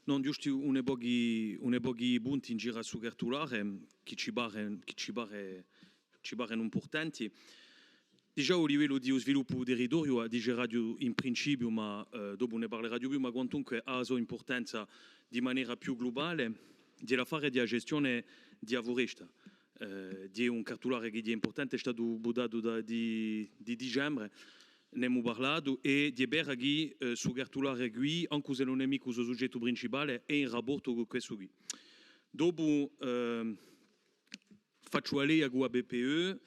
Non, giusto une pochi punti in giro su cartolare che ci barano importanti. Già a livello di sviluppo territorio ha dice radio in principio, ma dopo ne parlerà più, ma comunque ha la sua importanza di maniera più globale, di la fare di gestione di foresta. Di un cartolare che è importante, è stato budato di dicembre. Ne abbiamo parlato e di beraghi su cartolare qui, anche se non è mica il soggetto principale, è in rapporto con questo qui. Dopo faccio alea con la BPE,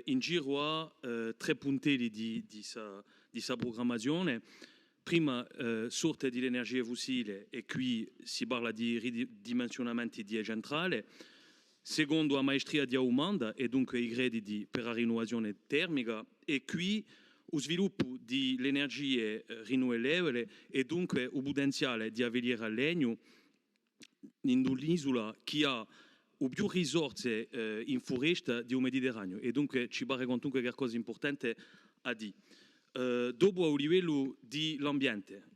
in giro a tre puntelli di sa programmazione. Prima sorte dell'energia fossile e qui si parla di ridimensionamenti di centrale. Secondo, la maestria di aumenta e dunque i crediti per la rinnovazione termica e qui lo sviluppo dell'energia rinnovabile e dunque il potenziale di avvenire a legno in un'isola che ha più risorse in foresta di un Mediterraneo e dunque ci pare comunque qualcosa di importante a dire. Dopo a livello dell'ambiente,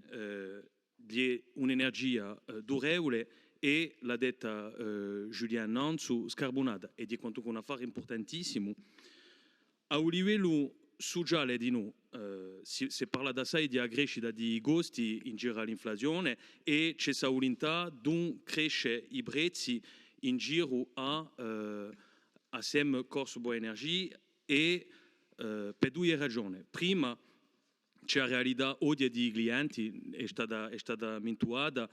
di un'energia durevole e l'ha detta Julien Nanzu, scarbonata e di quanto un affare importantissimo. A livello sociale di noi, si parla da assai di crescita di costi in giro all'inflazione e c'è la volontà di crescere i prezzi in giro a sem corso di energia e per due ragioni. Prima, c'è la realtà oggi di clienti, è stata mintuata,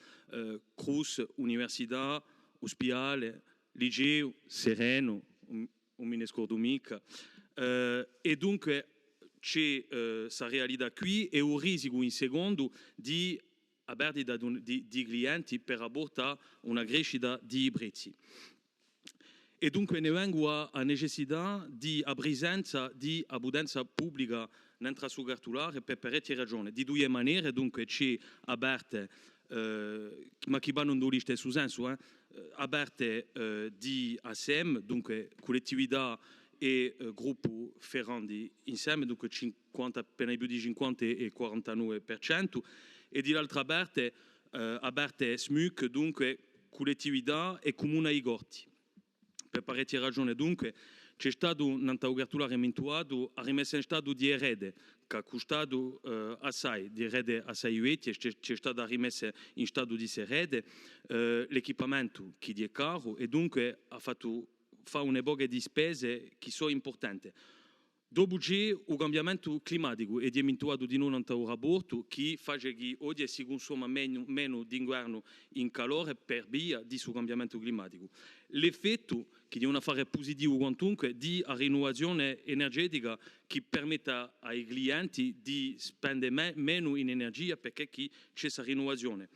cruz, università, ospedale, liceo, sereno, un me scordo mica. E dunque c'è questa realtà qui e un rischio in secondo di perdita di clienti per apportare una crescita di prezzi. E dunque ne vengo a necessità di presenza di abbondanza pubblica nel suo cartolare per parecchie ragioni. Di due maniere, dunque, c'è aperte, ma che vanno in stesso senso, aperte di ASEM, dunque collettività e gruppo ferrandi insieme, dunque 50, appena più di 50 e 49%, e di l'altra parte aperte SMUC, dunque collettività e comune ai gorti. Per parecchie ragioni, dunque, c'è stato un cartolare eventuato a rimessa in stato di erede, che ha costato assai, di erede assai vecchie, c'è stata rimessa in stato di erede, l'equipamento che è caro e dunque fa un'epoca di spese che sono importanti. Dopo c'è il cambiamento climatico e di eventuato di non un rapporto che fa che oggi si consuma meno d'inverno in calore per via di suo cambiamento climatico. L'effetto che è un affare positivo quantunque di rinnovazione energetica che permette ai clienti di spendere meno in energia perché c'è questa rinnovazione.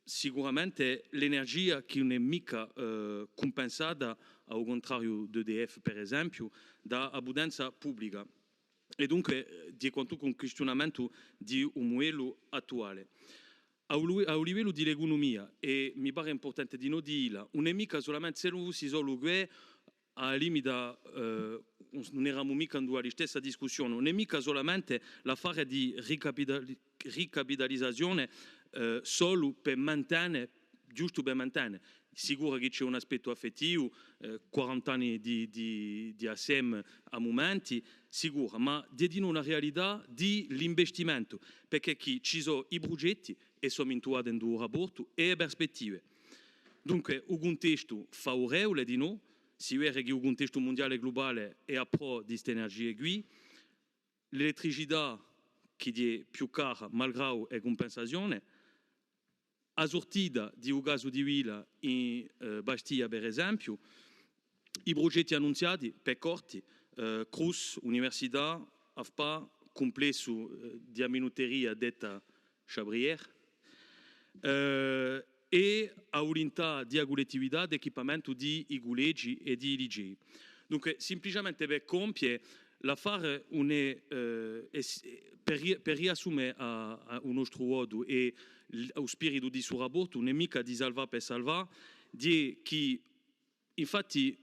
Sicuramente l'energia che non è mica compensata, al contrario di EDF per esempio, da abbondanza pubblica e dunque di quanto un questionamento di un modello attuale. A livello di economia, e mi pare importante di non dire, non è mica solamente se non si solo che a limite non eravamo mica in la stessa discussione, non è mica solamente l'affare di ricapitalizzazione solo per mantenere, giusto per mantenere. Sicuro che c'è un aspetto affettivo, 40 anni di ASEM a momenti, sicuro, ma di una realtà di l'investimento, perché ci sono i progetti e sono intuati in un rapporto e le prospettive. Dunque, un contesto favorevole di noi, si vede che il contesto mondiale e globale è a pro di queste energie qui, l'elettricità che è più cara malgrado la compensazione, a sortita di un gas di villa in Bastiglia per esempio, i progetti annunziati per corti, Cruz, Università, AFPA, complesso di minuteria detta Chabrière, e a volontà di collettività di equipamento di collegi e di licei. Dunque, semplicemente per compiere l'affare per riassumere a un nostro modo e lo spirito di suo rapporto non è mica di salvare per salvare, di che infatti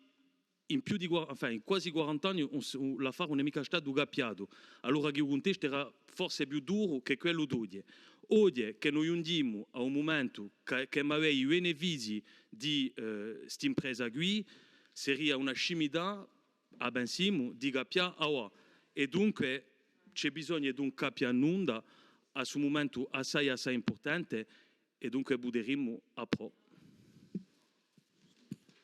in quasi 40 anni l'affare non è mica stato gappiato, allora che il contesto era forse più duro che quello d'oggi. oggi che noi andiamo a un momento che aveva i benefici di questa impresa qui, sarebbe una scimità a bensimo di capire e dunque c'è bisogno di un capianunda a questo momento assai importante e dunque budderemo a pro.